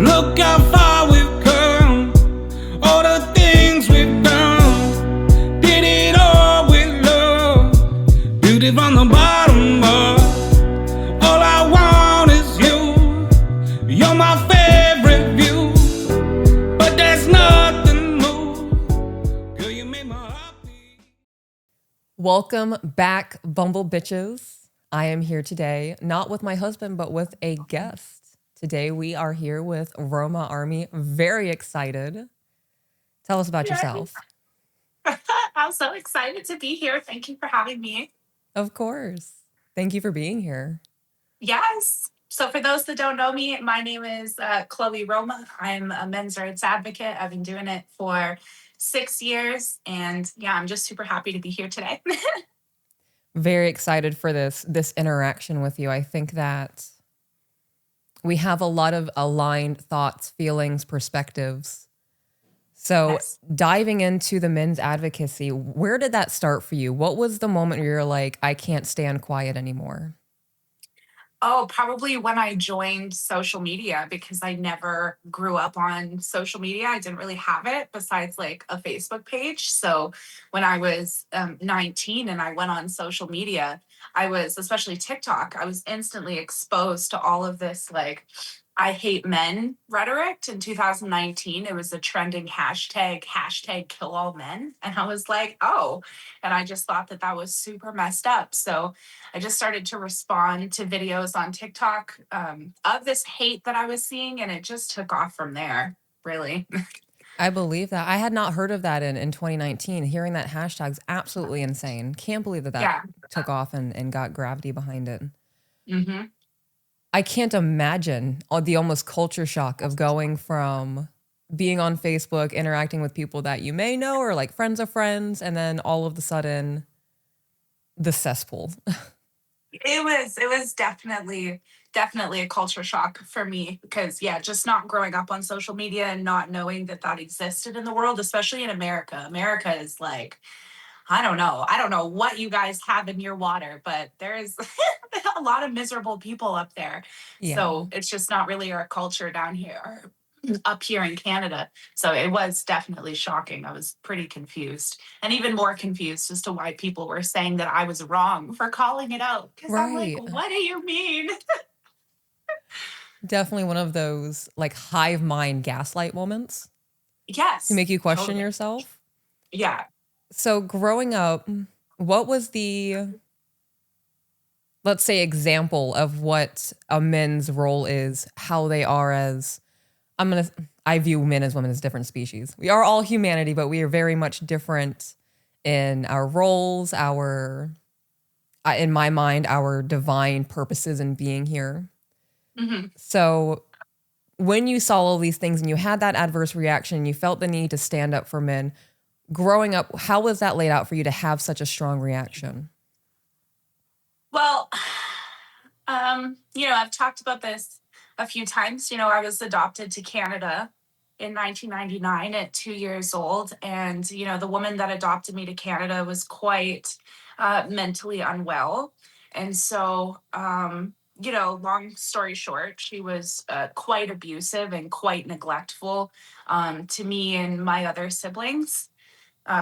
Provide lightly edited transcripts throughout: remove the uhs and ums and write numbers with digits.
Look how far we've come, all the things we've done. Did it all with love, beauty from the bottom up. All I want is you, you're my favorite view. But there's nothing more, girl, you make my heart beat. Welcome back, Bumble Bitches. I am here today, not with my husband, but with a guest. Today we are here with Roma Army. Very excited. Tell us about yourself. I'm so excited to be here. Thank you for having me. Of course. Thank you for being here. Yes. So for those that don't know me, my name is Chloe Roma. I'm a men's rights advocate. I've been doing it for 6 years. And yeah, I'm just super happy to be here today. Very excited for this interaction with you. I think that we have a lot of aligned thoughts, feelings, perspectives. So Yes. diving into the men's advocacy, where did that start for you? What was the moment where you're like, I can't stand quiet anymore? Oh, probably when I joined social media because I never grew up on social media. I didn't really have it besides like a Facebook page. So when I was 19 and I went on social media, I was, especially TikTok, I was instantly exposed to all of this like I hate men rhetoric in 2019. It was a trending hashtag kill all men. And I was like, oh, and I just thought that that was super messed up. So I just started to respond to videos on TikTok of this hate that I was seeing, and it just took off from there, really. I believe that. I had not heard of that in 2019. Hearing that hashtag's absolutely insane. Can't believe that Yeah. took off and got gravity behind it. hmm I can't imagine the almost culture shock of going from being on Facebook, interacting with people that you may know or like friends of friends, and then all of a sudden, the cesspool. It was definitely a culture shock for me because yeah, just not growing up on social media and not knowing that that existed in the world, especially in America. America is like, I don't know what you guys have in your water, but there is a lot of miserable people up there. Yeah. So it's just not really our culture down here or up here in Canada. So it was definitely shocking. I was pretty confused and even more confused as to why people were saying that I was wrong for calling it out. Because I'm like, Right. what do you mean? Definitely one of those like hive mind gaslight moments Yes. to make you question totally. yourself. Yeah. So growing up, what was the, let's say, example of what a men's role is, how they are as, I view men as women as different species. We are all humanity, but we are very much different in our roles, in my mind, our divine purposes in being here. hmm So when you saw all these things and you had that adverse reaction and you felt the need to stand up for men, growing up, how was that laid out for you to have such a strong reaction? Well, I've talked about this a few times. I was adopted to Canada in 1999 at 2 years old. And, the woman that adopted me to Canada was quite mentally unwell. And so, long story short, she was quite abusive and quite neglectful to me and my other siblings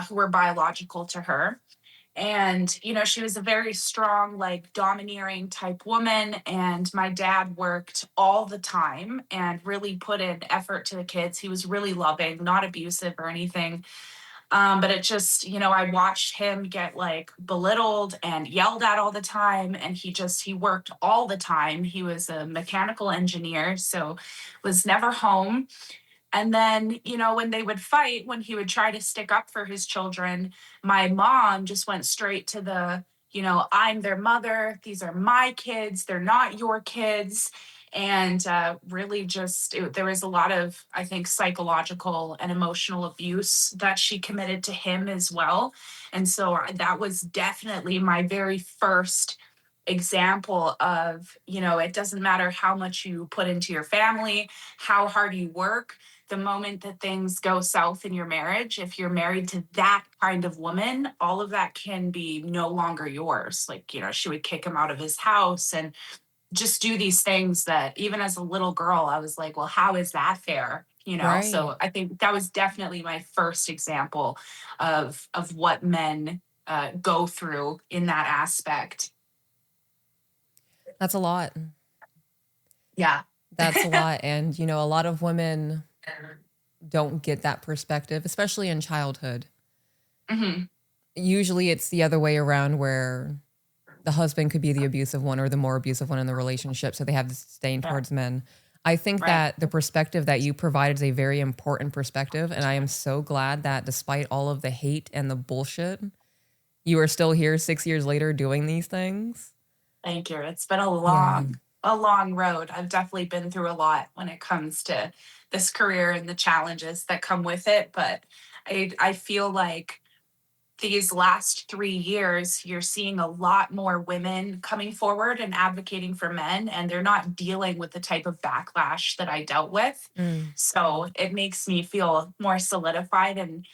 who were biological to her. And she was a very strong, like, domineering type woman, and my dad worked all the time and really put in effort to the kids. He was really loving, not abusive or anything. But it just, I watched him get like belittled and yelled at all the time, and he worked all the time. He was a mechanical engineer, so was never home. And then, when they would fight, when he would try to stick up for his children, my mom just went straight to I'm their mother. These are my kids. They're not your kids. And really there was a lot of, I think, psychological and emotional abuse that she committed to him as well. And so that was definitely my very first example of, it doesn't matter how much you put into your family, how hard you work, the moment that things go south in your marriage, if you're married to that kind of woman, all of that can be no longer yours. Like, she would kick him out of his house and just do these things that even as a little girl, I was like, well, how is that fair? You know, Right. so I think that was definitely my first example of what men go through in that aspect. That's a lot. Yeah. That's a lot. And, you know, a lot of women don't get that perspective, especially in childhood. Hmm. Usually it's the other way around where the husband could be the abusive one or the more abusive one in the relationship. So they have this disdain Yeah. towards men. I think Right. that the perspective that you provide is a very important perspective. And I am so glad that despite all of the hate and the bullshit, you are still here 6 years later doing these things. Thank you. It's been Yeah. a long road. I've definitely been through a lot when it comes to this career and the challenges that come with it. But I feel like these last 3 years, you're seeing a lot more women coming forward and advocating for men, and they're not dealing with the type of backlash that I dealt with. Mm. So it makes me feel more solidified and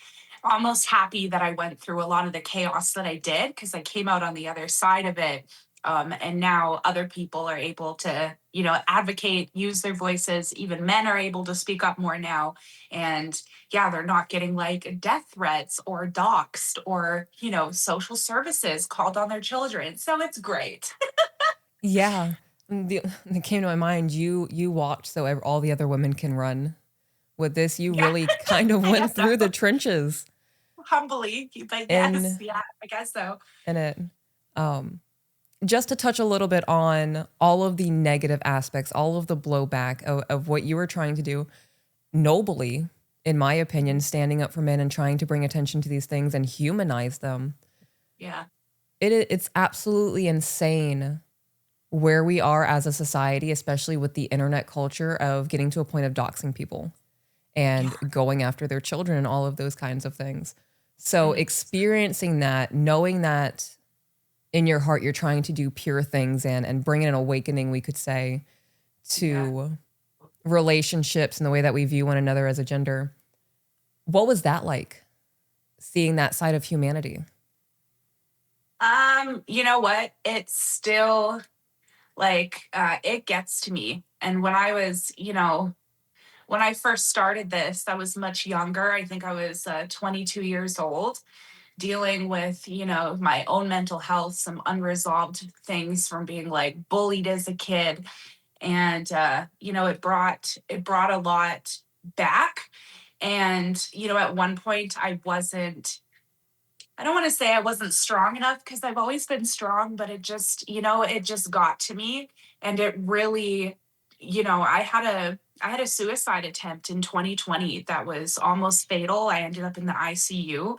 almost happy that I went through a lot of the chaos that I did because I came out on the other side of it. And now other people are able to, you know, advocate, use their voices. Even men are able to speak up more now. And yeah, they're not getting like death threats or doxxed or, you know, social services called on their children. So it's great. Yeah. It came to my mind, you walked so all the other women can run. With this, you Yeah, really kind of I went guess so. through the trenches Humbly, but yes, in yeah, I guess so. in it. Um, just to touch a little bit on all of the negative aspects, all of the blowback of what you were trying to do nobly, in my opinion, standing up for men and trying to bring attention to these things and humanize them. Yeah, It's absolutely insane where we are as a society, especially with the internet culture of getting to a point of doxing people and yeah. going after their children and all of those kinds of things. So Mm. experiencing that, knowing that in your heart you're trying to do pure things and bring an awakening, we could say, Yeah. to relationships and the way that we view one another as a gender. What was that like, seeing that side of humanity? You know what? It's still like it gets to me. And when I was, you know, when I first started this, I was much younger. I think I was 22 years old, dealing with, you know, my own mental health, some unresolved things from being like bullied as a kid. And you know, it brought a lot back. And, you know, at one point I don't want to say I wasn't strong enough because I've always been strong, but it just, you know, it just got to me. And it really, you know, I had a suicide attempt in 2020 that was almost fatal. I ended up in the ICU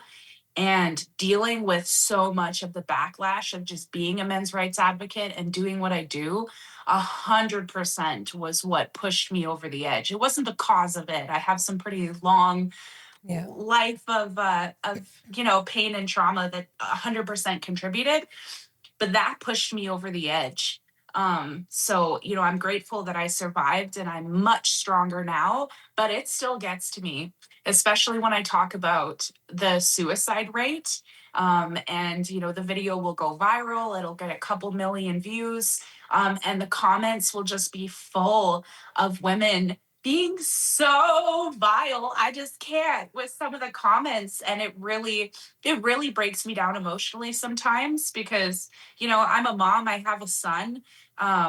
and dealing with so much of the backlash of just being a men's rights advocate and doing what I do. 100% was what pushed me over the edge. It wasn't the cause of it. I have some pretty long Yeah. life of you know, pain and trauma that 100% contributed, but that pushed me over the edge. So, you know, I'm grateful that I survived and I'm much stronger now, but it still gets to me, especially when I talk about the suicide rate. And, you know, the video will go viral, it'll get a couple million views, and the comments will just be full of women being so vile. I just can't with some of the comments. And it really breaks me down emotionally sometimes because, you know, I'm a mom, I have a son.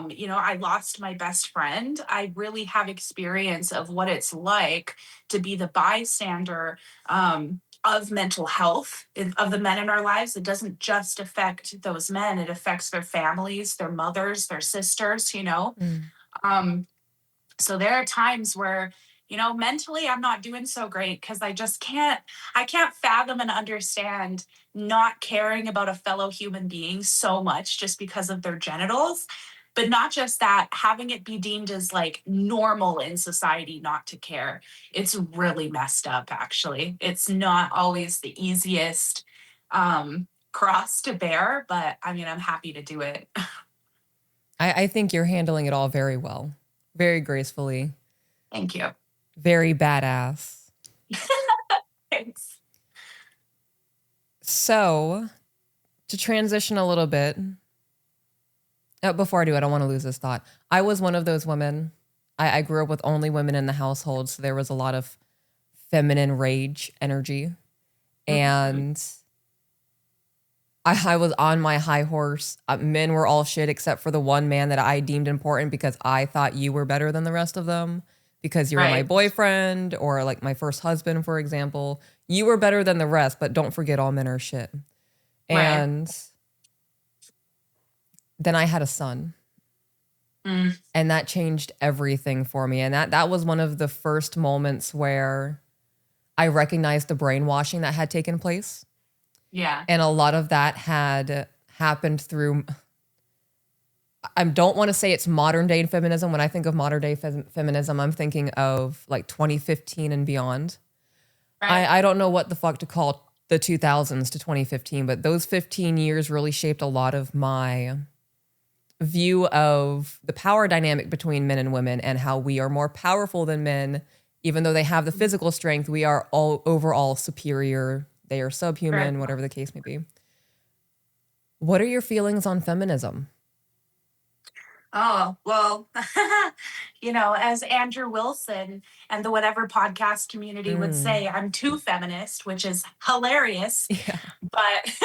You know, I lost my best friend. I really have experience of what it's like to be the bystander of mental health of the men in our lives. It doesn't just affect those men, it affects their families, their mothers, their sisters, you know. Mm. Um, so there are times where, you know, mentally I'm not doing so great because I can't fathom and understand not caring about a fellow human being so much just because of their genitals. But not just that, having it be deemed as like normal in society not to care. It's really messed up, actually. It's not always the easiest cross to bear, but I mean, I'm happy to do it. I think you're handling it all very well, very gracefully, Thank you. very badass. Thanks. So, to transition a little bit, Before I do, I don't want to lose this thought. I was one of those women. I grew up with only women in the household, so there was a lot of feminine rage energy. And I was on my high horse. Men were all shit except for the one man that I deemed important because I thought you were better than the rest of them because you were my Right. boyfriend or like my first husband, for example. You were better than the rest, but don't forget all men are shit. Right. And then I had a son. Mm. And that changed everything for me. And that was one of the first moments where I recognized the brainwashing that had taken place. Yeah. And a lot of that had happened through, I don't want to say it's modern day feminism. When I think of modern day feminism, I'm thinking of like 2015 and beyond. Right. I don't know what the fuck to call the 2000s to 2015, but those 15 years really shaped a lot of my view of the power dynamic between men and women and how we are more powerful than men. Even though they have the physical strength, we are all overall superior. They are subhuman, Right. whatever the case may be. What are your feelings on feminism? Oh, well, as Andrew Wilson and the whatever podcast community would say, I'm too feminist, which is hilarious. Yeah. But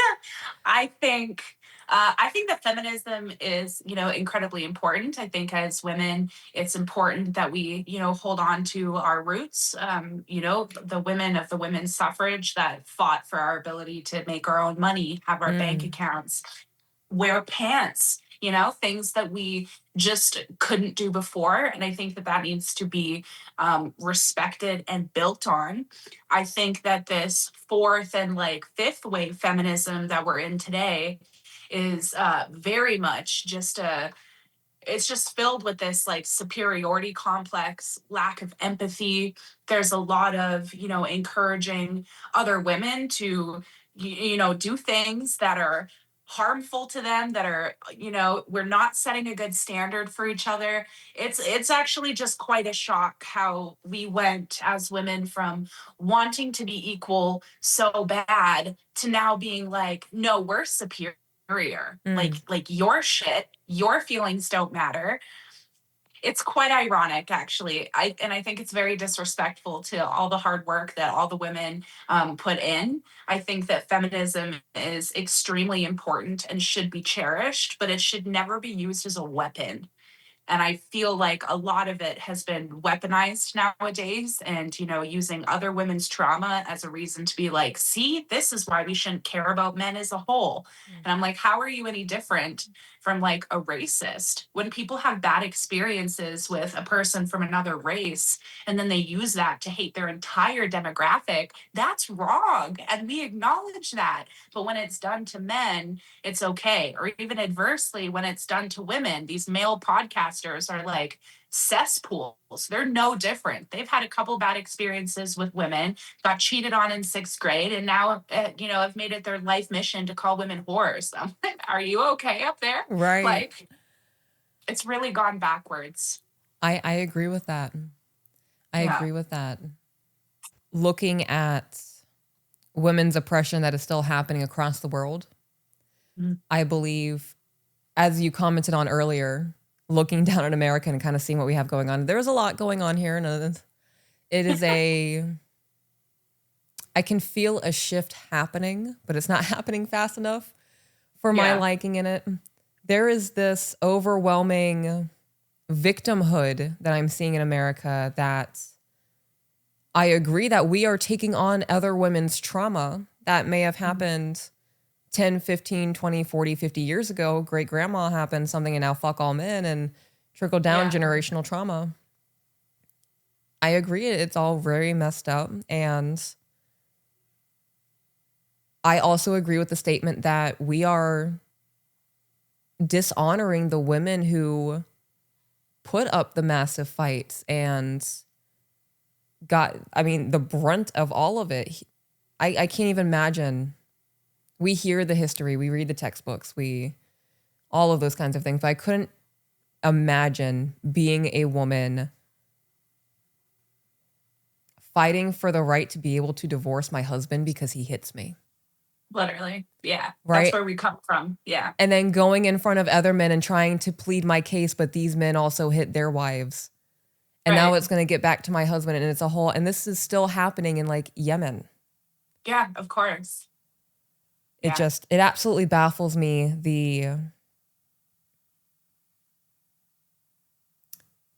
I think that feminism is, incredibly important. I think as women, it's important that we, hold on to our roots. The women of the women's suffrage that fought for our ability to make our own money, have our bank accounts, wear pants, things that we just couldn't do before. And I think that that needs to be respected and built on. I think that this fourth and like fifth wave feminism that we're in today is very much just it's just filled with this like superiority complex, lack of empathy. There's a lot of, encouraging other women to, do things that are harmful to them, that are, we're not setting a good standard for each other. It's actually just quite a shock how we went as women from wanting to be equal so bad to now being like, no, we're superior. Like your shit, your feelings don't matter. It's quite ironic, actually. I think it's very disrespectful to all the hard work that all the women put in. I think that feminism is extremely important and should be cherished, but it should never be used as a weapon. And I feel like a lot of it has been weaponized nowadays and, using other women's trauma as a reason to be like, see, this is why we shouldn't care about men as a whole. And I'm like, how are you any different from like a racist? When people have bad experiences with a person from another race and then they use that to hate their entire demographic, that's wrong. And we acknowledge that. But when it's done to men, it's okay. Or even adversely, when it's done to women, these male podcasters are like cesspools. They're no different. They've had a couple bad experiences with women, got cheated on in sixth grade, and now, have made it their life mission to call women whores. I'm like, are you okay up there? Right. Like, it's really gone backwards. I agree with that. I agree with that. Looking at women's oppression that is still happening across the world, I believe, as you commented on earlier, looking down at America and kind of seeing what we have going on, there's a lot going on here. And it is I can feel a shift happening, but it's not happening fast enough for my liking in it. There is this overwhelming victimhood that I'm seeing in America that I agree that we are taking on other women's trauma that may have happened 10, 15, 20, 40, 50 years ago. Great grandma happened something and now fuck all men and trickle down generational trauma. I agree. It's all very messed up. And I also agree with the statement that we are dishonoring the women who put up the massive fights and the brunt of all of it. I can't even imagine. We hear the history, we read the textbooks, all of those kinds of things. But I couldn't imagine being a woman fighting for the right to be able to divorce my husband because he hits me. Literally. Yeah. That's right? where we come from. Yeah. And then going in front of other men and trying to plead my case, but these men also hit their wives. And now Right. it's going to get back to my husband, and it's a whole, and this is still happening in like Yemen. Yeah, of course. It Yeah. it absolutely baffles me, the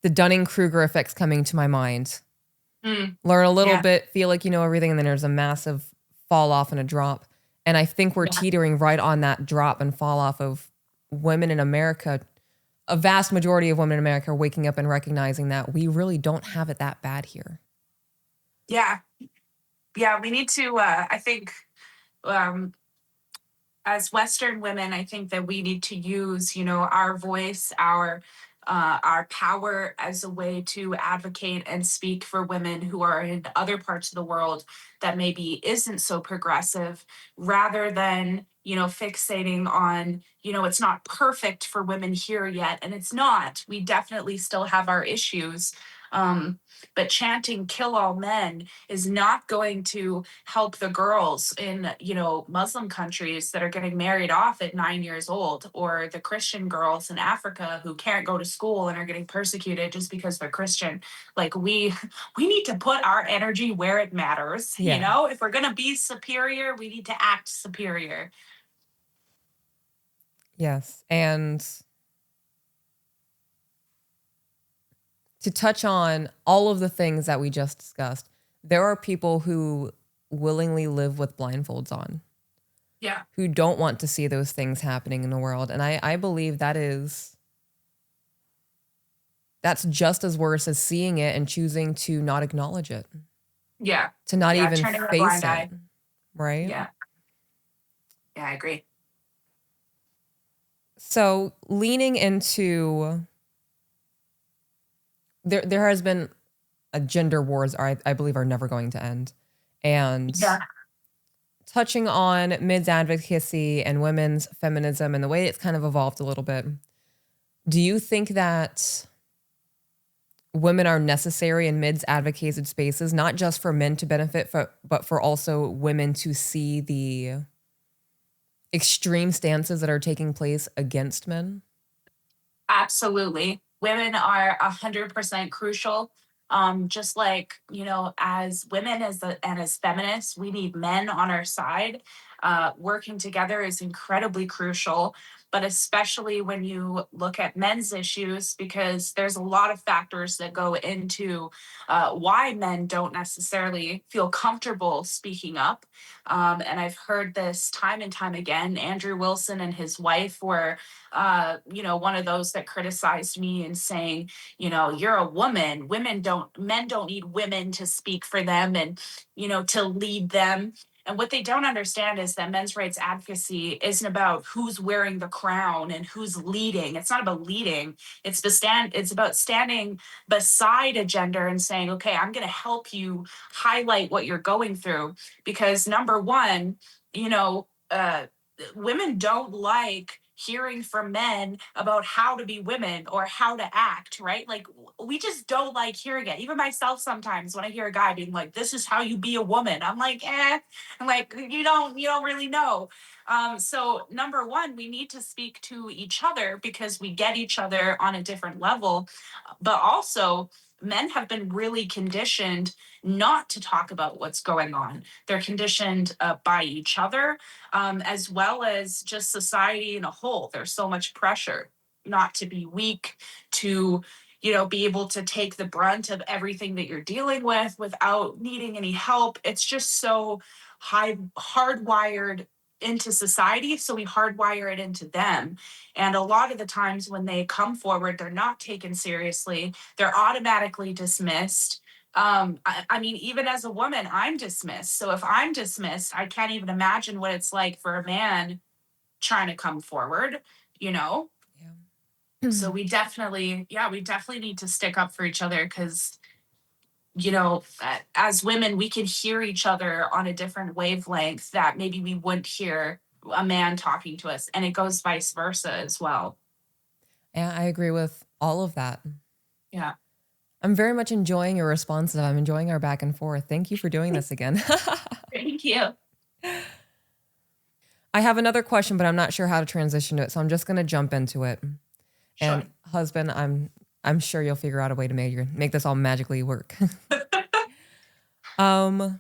Dunning-Kruger effects coming to my mind. Learn a little Yeah. bit, feel like you know everything, and then there's a massive fall off and a drop. And I think we're Yeah. teetering right on that drop and fall off of women in America. A vast majority of women in America are waking up and recognizing that we really don't have it that bad here. Yeah. Yeah. We need to, I think, um, as Western women, I think that we need to use, our voice, our power as a way to advocate and speak for women who are in other parts of the world that maybe isn't so progressive, rather than, fixating on, it's not perfect for women here yet. And it's not. We definitely still have our issues. But chanting kill all men is not going to help the girls in, Muslim countries that are getting married off at 9 years old, or the Christian girls in Africa who can't go to school and are getting persecuted just because they're Christian. Like we need to put our energy where it matters. Yeah. If we're going to be superior, we need to act superior. Yes. And to touch on all of the things that we just discussed, there are people who willingly live with blindfolds on. Yeah. Who don't want to see those things happening in the world. And I believe that's just as worse as seeing it and choosing to not acknowledge it. Yeah. To not even turning a face blind it. eye. Right? Yeah. Yeah, I agree. So leaning into there has been a gender wars I believe are never going to end. And touching on men's advocacy and women's feminism and the way it's kind of evolved a little bit, do you think that women are necessary in men's advocated spaces, not just for men to benefit, but for also women to see the extreme stances that are taking place against men? Absolutely. Women are 100% crucial. Just like, as women and as feminists, we need men on our side. Working together is incredibly crucial, but especially when you look at men's issues, because there's a lot of factors that go into why men don't necessarily feel comfortable speaking up. And I've heard this time and time again. Andrew Wilson and his wife were one of those that criticized me and saying, you're a woman. Men don't need women to speak for them and, to lead them. And what they don't understand is that men's rights advocacy isn't about who's wearing the crown and who's leading. It's not about leading. It's about standing beside a gender and saying, okay, I'm going to help you highlight what you're going through. Because number one, women don't like hearing from men about how to be women or how to act, right? Like we just don't like hearing it. Even myself sometimes when I hear a guy being like, this is how you be a woman, I'm like, I'm like, you don't really know. So number one, we need to speak to each other because we get each other on a different level. But also, men have been really conditioned not to talk about what's going on. They're conditioned by each other, as well as just society in a whole. There's so much pressure not to be weak, to be able to take the brunt of everything that you're dealing with without needing any help. It's just so hardwired into society, so we hardwire it into them. And a lot of the times when they come forward, they're not taken seriously. They're automatically dismissed. I mean, even as a woman, I'm dismissed. So if I'm dismissed, I can't even imagine what it's like for a man trying to come forward, you know? So we definitely need to stick up for each other because, as women, we can hear each other on a different wavelength that maybe we wouldn't hear a man talking to us. And it goes vice versa as well. Yeah, I agree with all of that. Yeah. I'm very much enjoying your responses. I'm enjoying our back and forth. Thank you for doing this again. Thank you. I have another question, but I'm not sure how to transition to it, so I'm just going to jump into it. Sure. And husband, I'm sure you'll figure out a way to make this all magically work. Double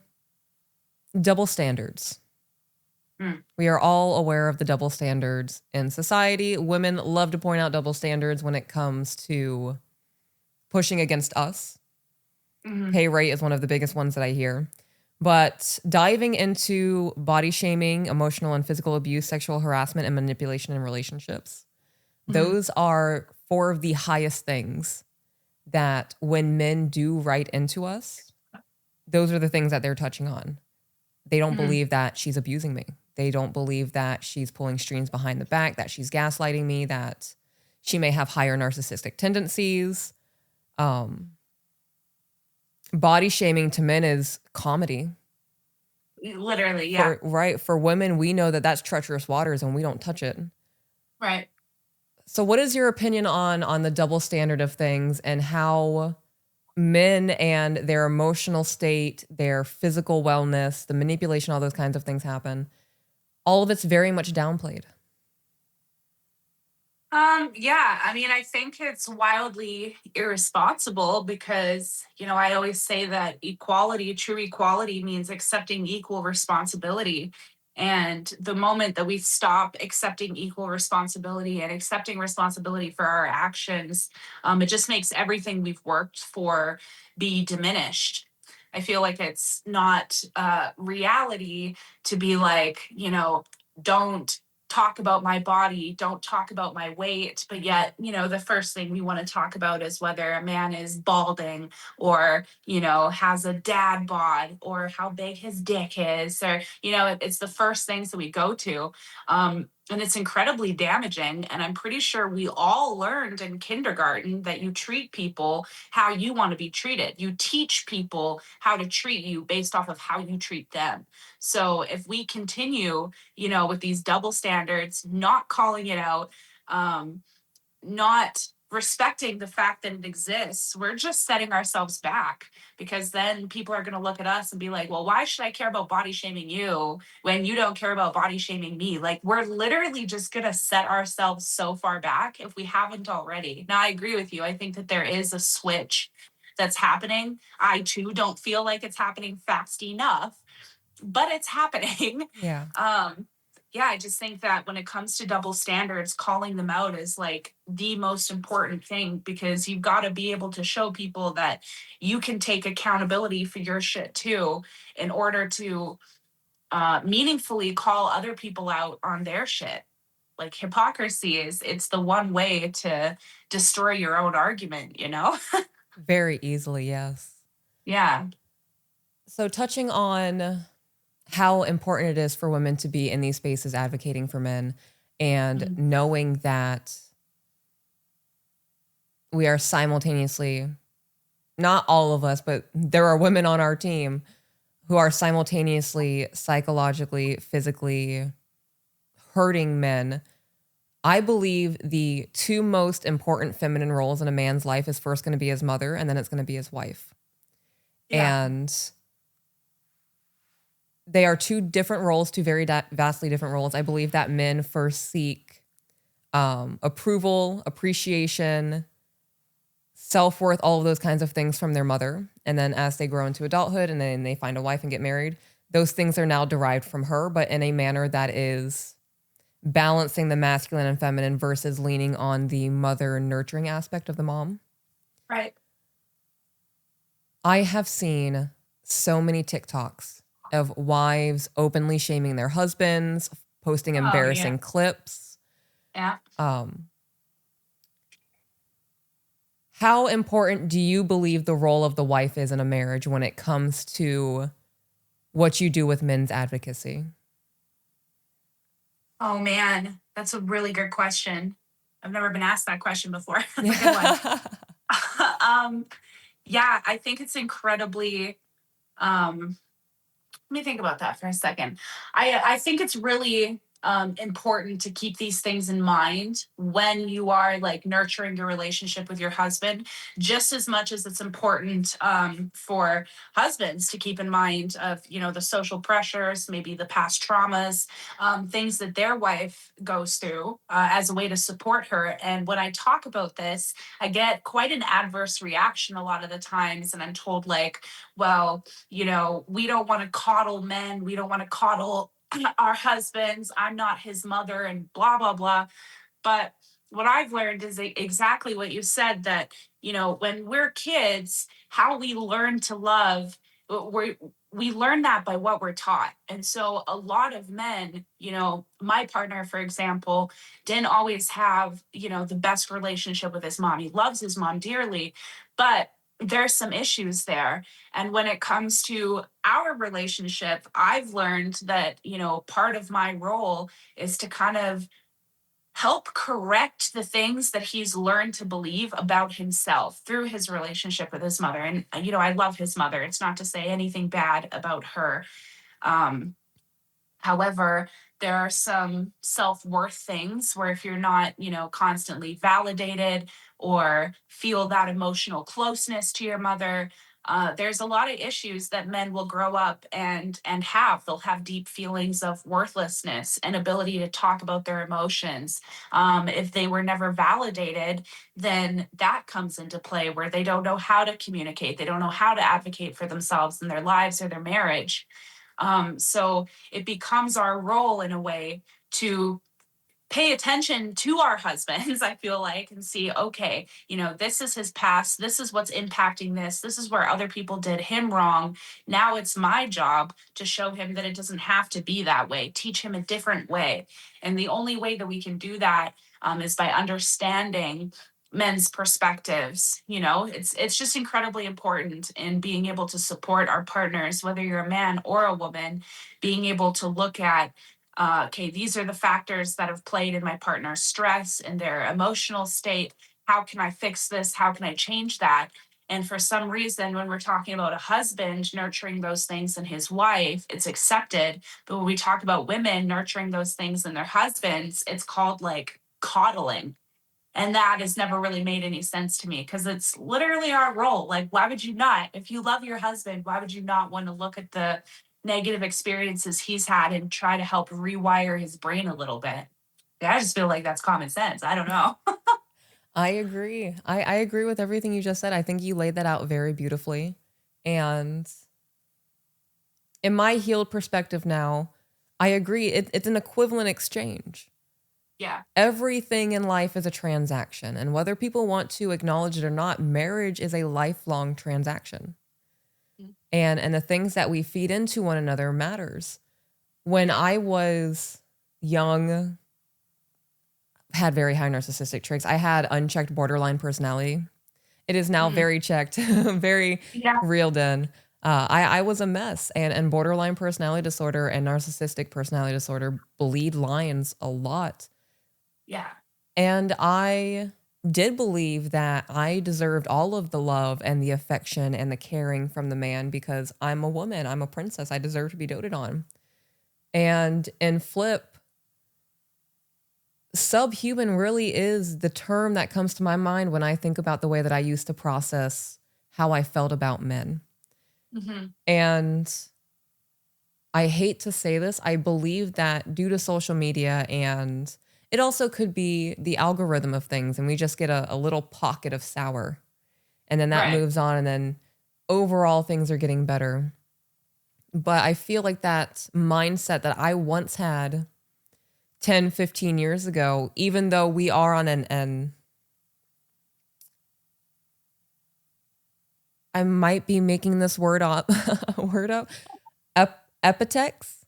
standards. We are all aware of the double standards in society. Women love to point out double standards when it comes to pushing against us. Pay rate is one of the biggest ones that I hear. But diving into body shaming, emotional and physical abuse, sexual harassment, and manipulation in relationships, those are four of the highest things that when men do write into us, those are the things that they're touching on. They don't believe that she's abusing me. They don't believe that she's pulling strings behind the back, that she's gaslighting me, that she may have higher narcissistic tendencies. Body shaming to men is comedy. Literally, yeah. For women, we know that that's treacherous waters and we don't touch it. Right. So what is your opinion on the double standard of things and how men and their emotional state, their physical wellness, the manipulation, all those kinds of things happen? All of it's very much downplayed. Yeah, I mean, I think it's wildly irresponsible because, I always say that true equality means accepting equal responsibility. And the moment that we stop accepting equal responsibility and accepting responsibility for our actions, it just makes everything we've worked for be diminished. I feel like it's not reality to be like, don't talk about my body, don't talk about my weight, but yet, the first thing we want to talk about is whether a man is balding or, has a dad bod or how big his dick is, or, it's the first things that we go to. And it's incredibly damaging. And I'm pretty sure we all learned in kindergarten that you treat people how you want to be treated. You teach people how to treat you based off of how you treat them. So if we continue, with these double standards, not calling it out, not respecting the fact that it exists, we're just setting ourselves back, because then people are going to look at us and be like, well, why should I care about body shaming you when you don't care about body shaming me? Like, we're literally just going to set ourselves so far back if we haven't already. Now, I agree with you. I think that there is a switch that's happening. I too don't feel like it's happening fast enough, but it's happening. Yeah. Yeah, I just think that when it comes to double standards, calling them out is like the most important thing, because you've got to be able to show people that you can take accountability for your shit too, in order to meaningfully call other people out on their shit. Like, hypocrisy it's the one way to destroy your own argument, Very easily, yes. Yeah. So touching on how important it is for women to be in these spaces advocating for men and knowing that we are simultaneously, not all of us, but there are women on our team who are simultaneously psychologically, physically hurting men. I believe the two most important feminine roles in a man's life is first going to be his mother, and then it's going to be his wife. Yeah. And they are two different roles, two very vastly different roles. I believe that men first seek approval, appreciation, self-worth, all of those kinds of things from their mother. And then as they grow into adulthood and then they find a wife and get married, those things are now derived from her, but in a manner that is balancing the masculine and feminine versus leaning on the mother nurturing aspect of the mom. Right. I have seen so many TikToks of wives openly shaming their husbands, posting embarrassing clips. Yeah. How important do you believe the role of the wife is in a marriage when it comes to what you do with men's advocacy? Oh man, that's a really good question. I've never been asked that question before. That's a good one. Yeah, I think it's incredibly. Let me think about that for a second. I think it's really important to keep these things in mind when you are like nurturing your relationship with your husband, just as much as it's important for husbands to keep in mind of, you know, the social pressures, maybe the past traumas, things that their wife goes through as a way to support her. And when I talk about this, I get quite an adverse reaction a lot of the times. And I'm told, like, well, you know, we don't want to coddle men. We don't want to coddle our husbands. I'm not his mother, and blah, blah, blah. But what I've learned is exactly what you said, that, you know, when we're kids, how we learn to love, we learn that by what we're taught. And so a lot of men, you know, my partner, for example, didn't always have, you know, the best relationship with his mom. He loves his mom dearly, but there's some issues there. And when it comes to our relationship, I've learned that, you know, part of my role is to kind of help correct the things that he's learned to believe about himself through his relationship with his mother. And, you know, I love his mother. It's not to say anything bad about her. Um, However, there are some self-worth things where if you're not, you know, constantly validated or feel that emotional closeness to your mother, there's a lot of issues that men will grow up and have. They'll have deep feelings of worthlessness and ability to talk about their emotions. If they were never validated, then that comes into play where they don't know how to communicate. They don't know how to advocate for themselves in their lives or their marriage. So it becomes our role in a way to pay attention to our husbands, I feel like, and see, okay, you know, this is his past. This is what's impacting this. This is where other people did him wrong. Now it's my job to show him that it doesn't have to be that way, teach him a different way. And the only way that we can do that is by understanding men's perspectives. You know, it's just incredibly important in being able to support our partners, whether you're a man or a woman, being able to look at, okay, these are the factors that have played in my partner's stress and their emotional state. How can I fix this? How can I change that? And for some reason, when we're talking about a husband nurturing those things in his wife, it's accepted. But when we talk about women nurturing those things in their husbands, it's called like coddling. And that has never really made any sense to me because it's literally our role. Like, why would you not? If you love your husband, why would you not want to look at the negative experiences he's had and try to help rewire his brain a little bit? Yeah, I just feel like that's common sense. I don't know. I agree. I agree with everything you just said. I think you laid that out very beautifully. And in my healed perspective now, I agree. It's an equivalent exchange. Yeah. Everything in life is a transaction. And whether people want to acknowledge it or not, marriage is a lifelong transaction. Mm-hmm. And the things that we feed into one another matters. When I was young, had very high narcissistic traits. I had unchecked borderline personality. It is now very checked, very Yeah. reeled in. I was a mess, and borderline personality disorder and narcissistic personality disorder bleed lines a lot. Yeah. And I did believe that I deserved all of the love and the affection and the caring from the man because I'm a woman, I'm a princess, I deserve to be doted on. And in flip, subhuman really is the term that comes to my mind when I think about the way that I used to process how I felt about men. Mm-hmm. And I hate to say this, I believe that due to social media, and it also could be the algorithm of things, and we just get a little pocket of sour, and then that Right. moves on, and then overall things are getting better. But I feel like that mindset that I once had 10, 15 years ago, even though we are on an I might be making this word up, epitex.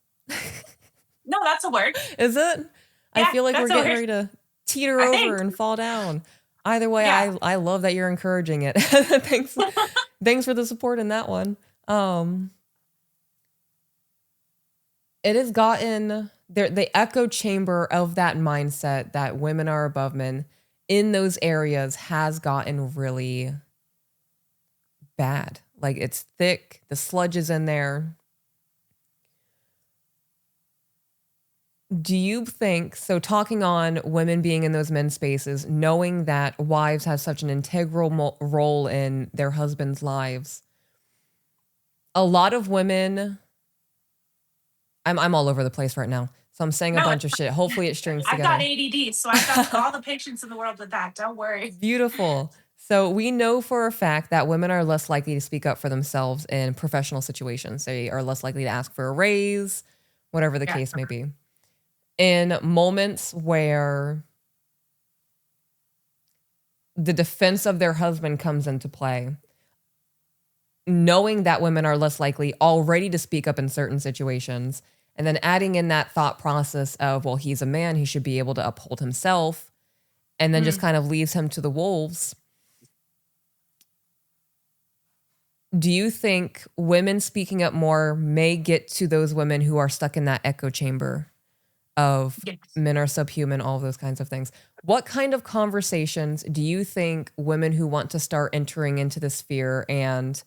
No, that's a word. Is it? I Yeah, feel like we're that's a getting word. ready to teeter I over think. and fall down. Either way, Yeah. I love that you're encouraging it. Thanks for the support in that one. It has gotten the echo chamber of that mindset that women are above men in those areas has gotten really bad. Like, it's thick, the sludge is in there. Do you think, so talking on women being in those men's spaces, knowing that wives have such an integral role in their husbands' lives, a lot of women, I'm all over the place right now. So I'm saying a No, bunch of shit. Hopefully it strings I've got together. ADD, so I've got all the patience in the world with that. Don't worry. Beautiful. So we know for a fact that women are less likely to speak up for themselves in professional situations. They are less likely to ask for a raise, whatever the Yeah. case may be. In moments where the defense of their husband comes into play, knowing that women are less likely already to speak up in certain situations, and then adding in that thought process of, well, he's a man, he should be able to uphold himself, and then just kind of leaves him to the wolves. Do you think women speaking up more may get to those women who are stuck in that echo chamber of Yes. men are subhuman, all of those kinds of things? What kind of conversations do you think women who want to start entering into this sphere and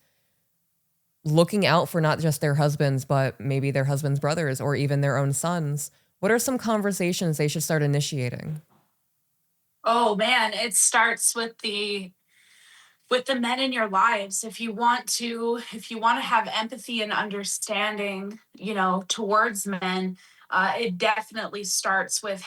looking out for not just their husbands, but maybe their husbands' brothers or even their own sons, what are some conversations they should start initiating? Oh man, it starts with the men in your lives. If you want to have empathy and understanding, towards men, it definitely starts with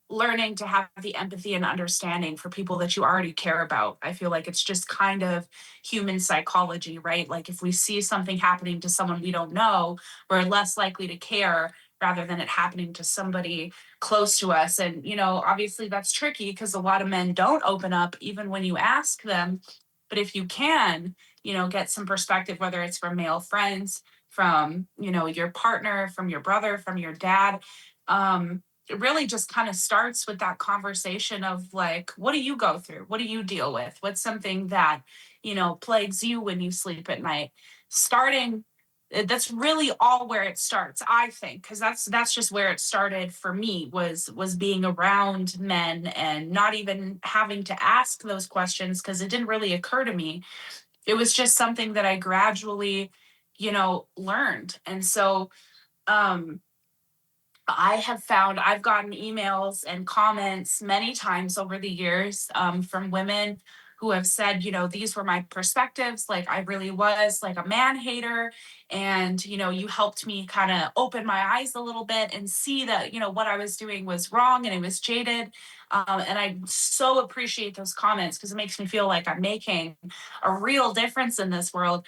learning to have the empathy and understanding for people that you already care about. I feel like it's just kind of human psychology, right? Like if we see something happening to someone we don't know, we're less likely to care rather than it happening to somebody close to us. And obviously that's tricky because a lot of men don't open up even when you ask them. But if you can, get some perspective, whether it's from male friends, from, your partner, from your brother, from your dad, it really just kind of starts with that conversation of like, what do you go through? What do you deal with? What's something that, plagues you when you sleep at night? Starting That's really all where it starts, I think, because that's just where it started for me, was being around men and not even having to ask those questions because it didn't really occur to me. It was just something that I gradually learned. And so um I have found I've gotten emails and comments many times over the years, from women who have said, these were my perspectives. Like, I really was like a man hater. And, you helped me kind of open my eyes a little bit and see that, what I was doing was wrong and it was jaded. And I so appreciate those comments because it makes me feel like I'm making a real difference in this world.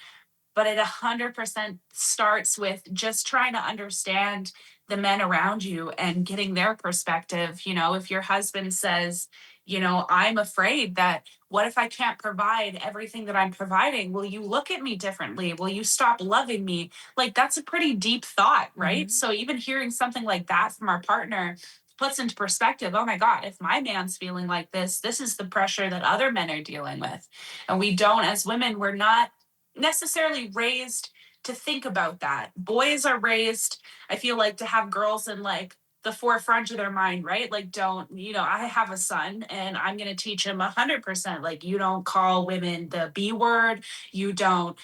But it 100% starts with just trying to understand the men around you and getting their perspective. If your husband says, I'm afraid that, what if I can't provide everything that I'm providing? Will you look at me differently? Will you stop loving me? Like, that's a pretty deep thought, right? So even hearing something like that from our partner puts into perspective, oh my God, if my man's feeling like this is the pressure that other men are dealing with. And we don't, as women, we're not necessarily raised to think about that. Boys are raised, I feel like, to have girls in like the forefront of their mind, right? Like, don't, I have a son and I'm going to teach him 100%. Like, you don't call women the B word. You don't,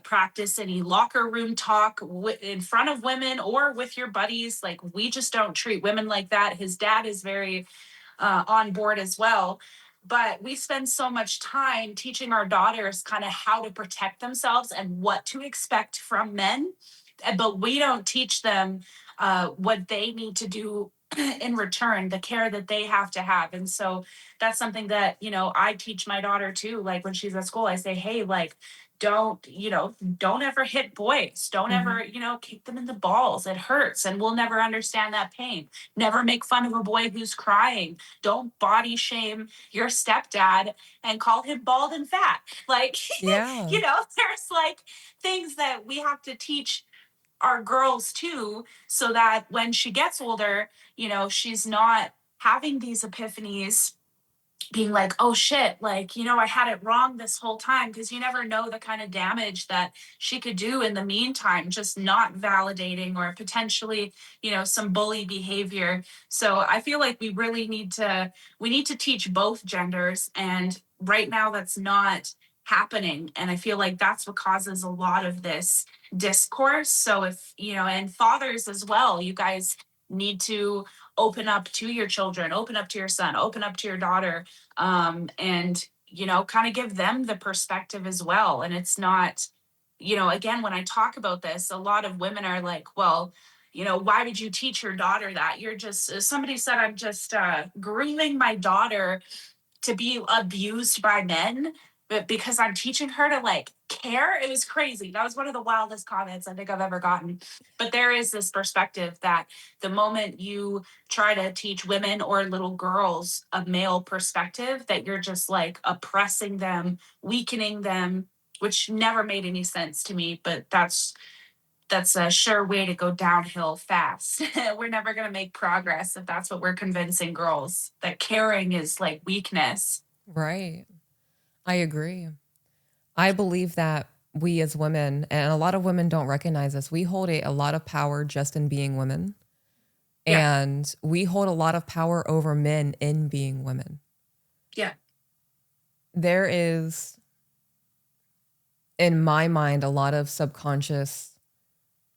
practice any locker room talk in front of women or with your buddies. Like, we just don't treat women like that. His dad is very on board as well. But we spend so much time teaching our daughters kind of how to protect themselves and what to expect from men. But we don't teach them what they need to do in return, the care that they have to have. And so that's something that, I teach my daughter too. Like when she's at school, I say, hey, like, don't ever hit boys. Don't ever, kick them in the balls. It hurts and we'll never understand that pain. Never make fun of a boy who's crying. Don't body shame your stepdad and call him bald and fat. Like, Yeah. there's like things that we have to teach our girls too, so that when she gets older, she's not having these epiphanies being like, oh shit, like, I had it wrong this whole time, because you never know the kind of damage that she could do in the meantime, just not validating or potentially, some bully behavior. So I feel like we need to teach both genders. And right now that's not happening. And I feel like that's what causes a lot of this discourse. So if, and fathers as well, you guys need to open up to your children, open up to your son, open up to your daughter, and, you know, kind of give them the perspective as well. And it's not, you know, again, when I talk about this, a lot of women are like, well, you know, why would you teach your daughter that? You're just, somebody said, I'm just grooming my daughter to be abused by men, but because I'm teaching her to like care. It was crazy. That was one of the wildest comments I think I've ever gotten. But there is this perspective that the moment you try to teach women or little girls a male perspective, that you're just like oppressing them, weakening them, which never made any sense to me. But that's a sure way to go downhill fast. We're never going to make progress if that's what we're convincing girls, that caring is like weakness. Right. I agree. I believe that we as women, and a lot of women don't recognize this, we hold a lot of power just in being women. Yeah. And we hold a lot of power over men in being women. Yeah. There is, in my mind, a lot of subconscious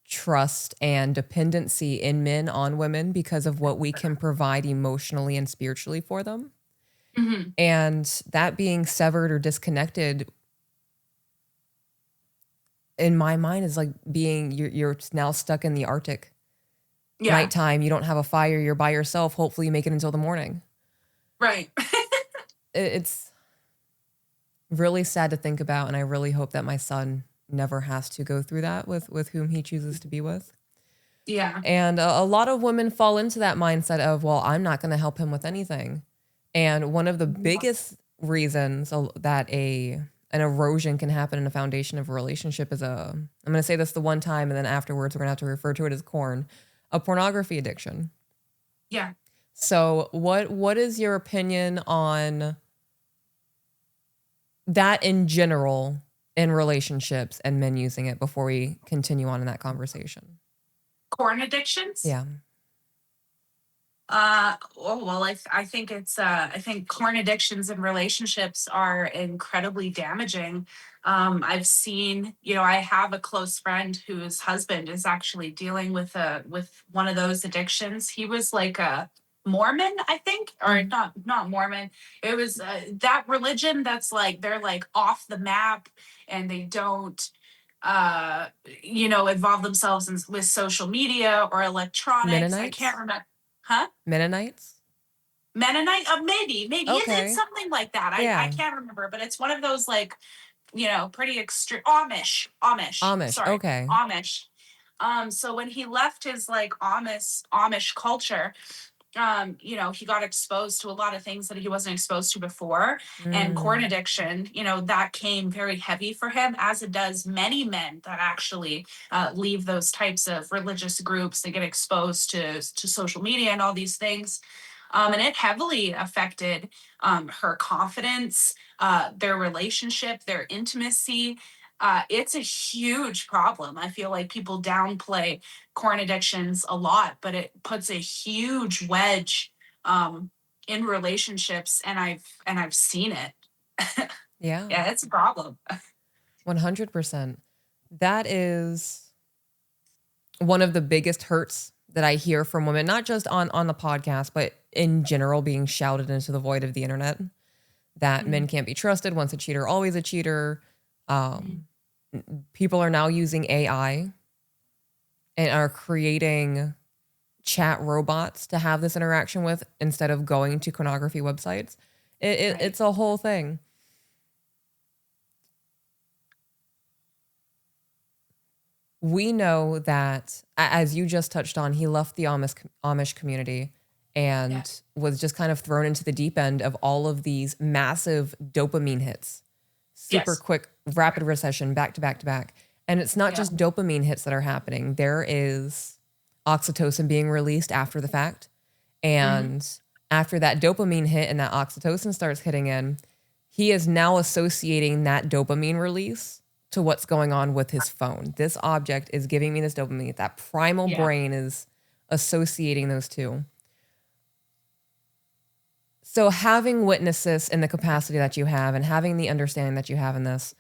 trust and dependency in men on women because of what we can provide emotionally and spiritually for them. Mm-hmm. And that being severed or disconnected, in my mind, is like being, you're now stuck in the Arctic. Yeah. Nighttime, you don't have a fire, you're by yourself. Hopefully you make it until the morning. Right. It's really sad to think about, and I really hope that my son never has to go through that with whom he chooses to be with. Yeah. And a lot of women fall into that mindset of, well, I'm not going to help him with anything. And one of the biggest reasons that an erosion can happen in the foundation of a relationship is I'm going to say this the one time, and then afterwards we're going to have to refer to it as a pornography addiction. Yeah. So what is your opinion on that in general in relationships and men using it before we continue on in that conversation? Porn addictions? Yeah. I think I think porn addictions in relationships are incredibly damaging. I've seen, you know, I have a close friend whose husband is actually dealing with one of those addictions. He was like a Mormon, I think, or not Mormon. It was that religion that's like, they're like off the map, and they don't you know, involve themselves with social media or electronics. I Mennonites? can't remember. Huh? Mennonites? Mennonite? Maybe Okay. it's something like that. Yeah. I can't remember, but it's one of those like, you know, pretty extreme. Amish. Sorry, Okay. Amish. So when he left his like Amish culture, you know, he got exposed to a lot of things that he wasn't exposed to before. And porn addiction, you know, that came very heavy for him, as it does many men that actually leave those types of religious groups. They get exposed to social media and all these things. And it heavily affected her confidence, their relationship, their intimacy. It's a huge problem. I feel like people downplay porn addictions a lot, but it puts a huge wedge in relationships, and I've seen it. Yeah. Yeah, it's a problem. 100%. That is one of the biggest hurts that I hear from women, not just on the podcast, but in general, being shouted into the void of the internet, that men can't be trusted. Once a cheater, always a cheater. People are now using AI and are creating chat robots to have this interaction with instead of going to pornography websites. It's a whole thing. We know that, as you just touched on, he left the Amish community and was just kind of thrown into the deep end of all of these massive dopamine hits. Super quick, rapid recession, back to back to back. And it's not just dopamine hits that are happening. There is oxytocin being released after the fact. And after that dopamine hit and that oxytocin starts hitting in, he is now associating that dopamine release to what's going on with his phone. This object is giving me this dopamine. That primal brain is associating those two. So having witnessed this in the capacity that you have and having the understanding that you have in this,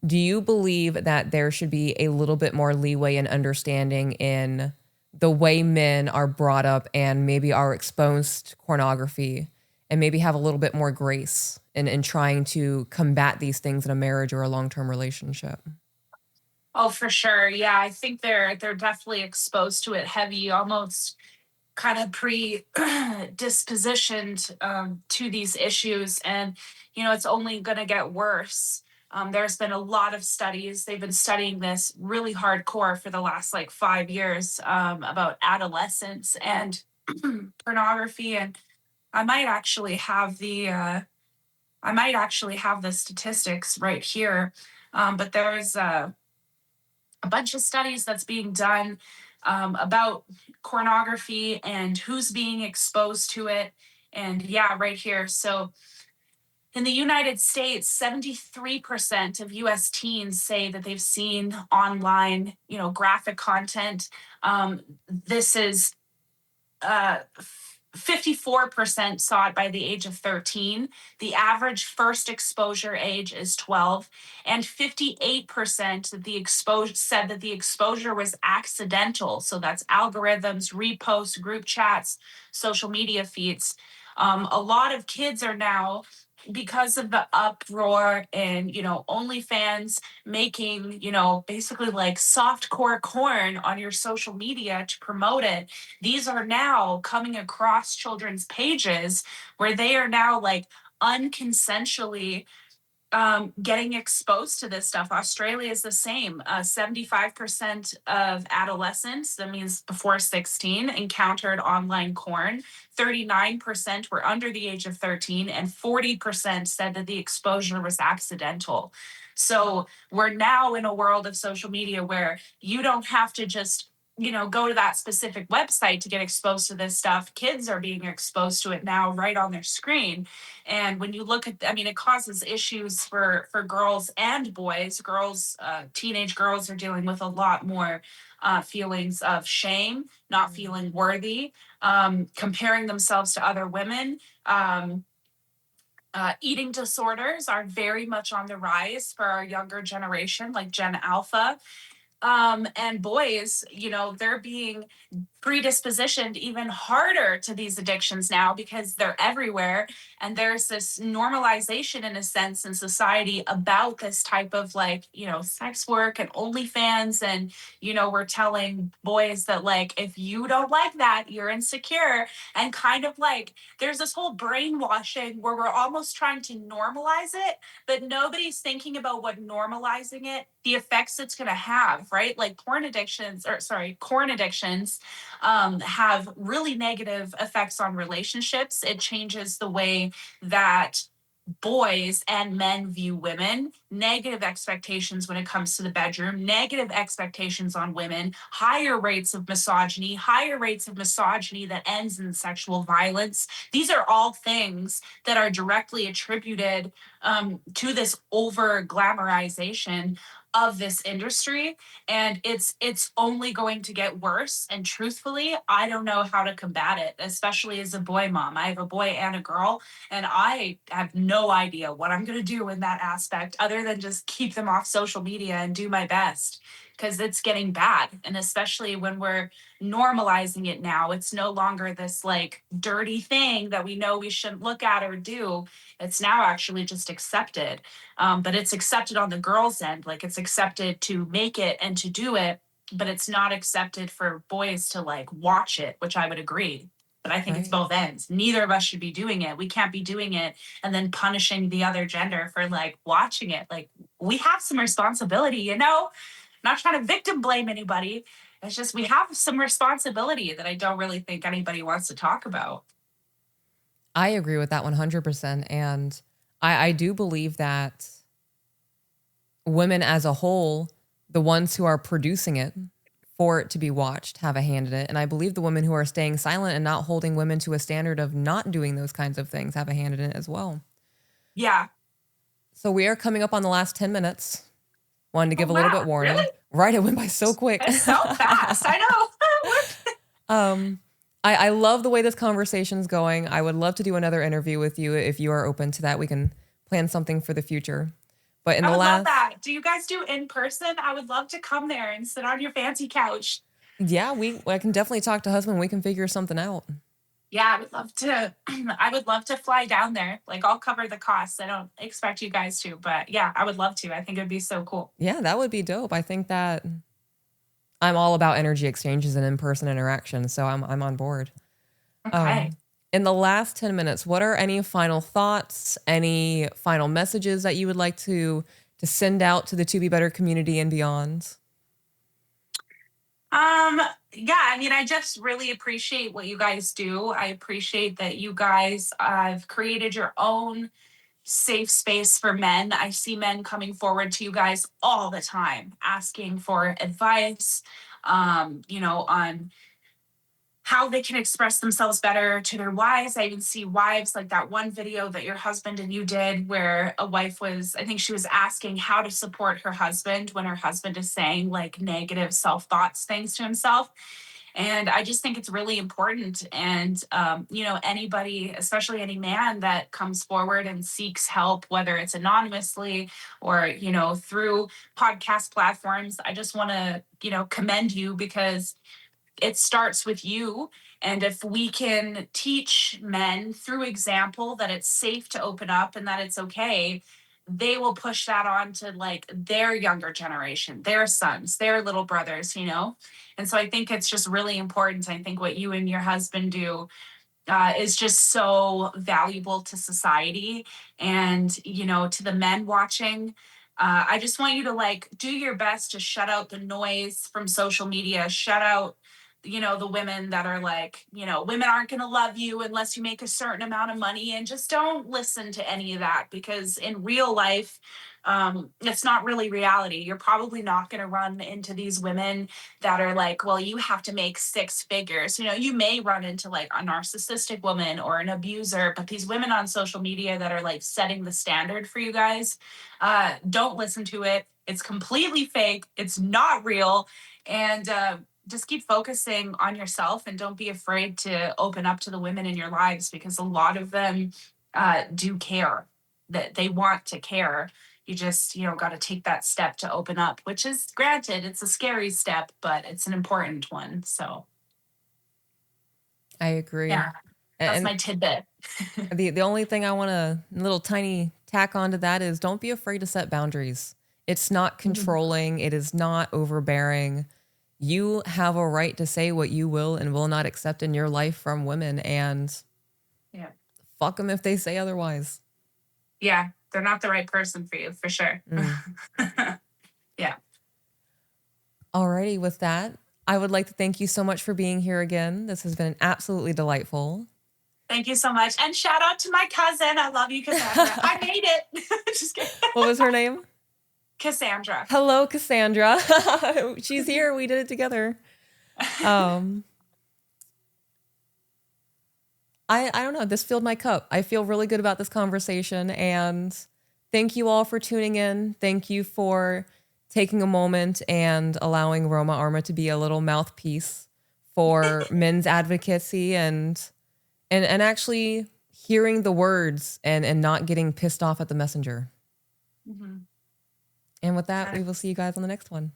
do you believe that there should be a little bit more leeway and understanding in the way men are brought up and maybe are exposed to pornography and maybe have a little bit more grace in trying to combat these things in a marriage or a long-term relationship. Oh, for sure. Yeah, I think they're definitely exposed to it heavy, almost kind of predispositioned to these issues, and it's only going to get worse. There's been a lot of studies. They've been studying this really hardcore for the last like 5 years about adolescence and pornography, and I might actually have the statistics right here. But there's a bunch of studies that's being done about pornography and who's being exposed to it. And yeah, right here. So in the United States, 73% of US teens say that they've seen online, graphic content. This is 54% saw it by the age of 13. The average first exposure age is 12, and 58% that the exposure said that the exposure was accidental. So that's algorithms, reposts, group chats, social media feeds. A lot of kids are now, because of the uproar and OnlyFans making basically like softcore corn on your social media to promote it, these are now coming across children's pages where they are now like unconsensually getting exposed to this stuff. Australia is the same. 75% of adolescents, that means before 16, encountered online porn. 39% were under the age of 13, and 40% said that the exposure was accidental. So we're now in a world of social media where you don't have to just go to that specific website to get exposed to this stuff. Kids are being exposed to it now right on their screen. And when you look at, it causes issues for girls and boys. Teenage girls are dealing with a lot more feelings of shame, not feeling worthy, comparing themselves to other women. Eating disorders are very much on the rise for our younger generation, like Gen Alpha. And boys, they're being predispositioned even harder to these addictions now because they're everywhere, and there's this normalization in a sense in society about this type of sex work and OnlyFans. And we're telling boys that like, if you don't like that, you're insecure. And kind of like there's this whole brainwashing where we're almost trying to normalize it, but nobody's thinking about what normalizing it, the effects it's going to have, right? Like corn addictions have really negative effects on relationships. It changes the way that boys and men view women, negative expectations when it comes to the bedroom, negative expectations on women, higher rates of misogyny that ends in sexual violence. These are all things that are directly attributed to this over glamorization of this industry, and it's only going to get worse. And truthfully, I don't know how to combat it, especially as a boy mom. I have a boy and a girl, and I have no idea what I'm going to do in that aspect other than just keep them off social media and do my best, because it's getting bad. And especially when we're normalizing it now, it's no longer this like dirty thing that we know we shouldn't look at or do. It's now actually just accepted. But it's accepted on the girl's end, like it's accepted to make it and to do it, but it's not accepted for boys to like watch it, which I would agree. But I think it's both ends. Neither of us should be doing it. We can't be doing it and then punishing the other gender for like watching it. Like we have some responsibility, not trying to victim blame anybody. It's just we have some responsibility that I don't really think anybody wants to talk about. I agree with that 100%. And I do believe that women as a whole, the ones who are producing it for it to be watched, have a hand in it. And I believe the women who are staying silent and not holding women to a standard of not doing those kinds of things have a hand in it as well. Yeah. So we are coming up on the last 10 minutes. Wanted to give a little bit warning. Really? Right, it went by so quick. It's so fast. I know. I love the way this conversation's going. I would love to do another interview with you if you are open to that. We can plan something for the future. But I would love that. Do you guys do in person? I would love to come there and sit on your fancy couch. Yeah, I can definitely talk to husband. We can figure something out. Yeah, I would love to. I would love to fly down there. Like, I'll cover the costs. I don't expect you guys to, but yeah, I would love to. I think it'd be so cool. Yeah, that would be dope. I think that I'm all about energy exchanges and in-person interaction, so I'm on board. Okay. In the last 10 minutes, what are any final thoughts, any final messages that you would like to send out to the To Be Better community and beyond? Yeah, I mean, I just really appreciate what you guys do. I appreciate that you guys have created your own safe space for men. I see men coming forward to you guys all the time asking for advice, on how they can express themselves better to their wives. I even see wives, like that one video that your husband and you did where a wife was, I think she was asking how to support her husband when her husband is saying like negative self thoughts things to himself. And I just think it's really important. And, anybody, especially any man that comes forward and seeks help, whether it's anonymously or, through podcast platforms, I just want to, commend you because it starts with you. And if we can teach men through example that it's safe to open up and that it's okay, they will push that on to like their younger generation, their sons, their little brothers. And so I think it's just really important. I think what you and your husband do is just so valuable to society. And, to the men watching, I just want you to like do your best to shut out the noise from social media, shut out, the women that are like, women aren't going to love you unless you make a certain amount of money. And just don't listen to any of that because in real life, it's not really reality. You're probably not going to run into these women that are like, well, you have to make six figures. You may run into like a narcissistic woman or an abuser, but these women on social media that are like setting the standard for you guys, don't listen to it. It's completely fake. It's not real. And just keep focusing on yourself and don't be afraid to open up to the women in your lives because a lot of them do care, that they want to care. You just, got to take that step to open up, which is granted, it's a scary step, but it's an important one. So, I agree. yeah, that's And my tidbit. the only thing I want to little tiny tack onto that is don't be afraid to set boundaries. It's not controlling, it is not overbearing. You have a right to say what you will and will not accept in your life from women, and Yeah. fuck them if they say otherwise. Yeah, they're not the right person for you, for sure. Yeah. Alrighty, with that, I would like to thank you so much for being here again. This has been absolutely delightful. Thank you so much. And shout out to my cousin. I love you, Cassandra. I made it. Just kidding. What was her name? Cassandra. Hello, Cassandra. She's here. We did it together. I don't know. This filled my cup. I feel really good about this conversation. And thank you all for tuning in. Thank you for taking a moment and allowing Roma Arma to be a little mouthpiece for men's advocacy and actually hearing the words and not getting pissed off at the messenger. And with that, we will see you guys on the next one.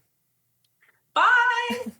Bye.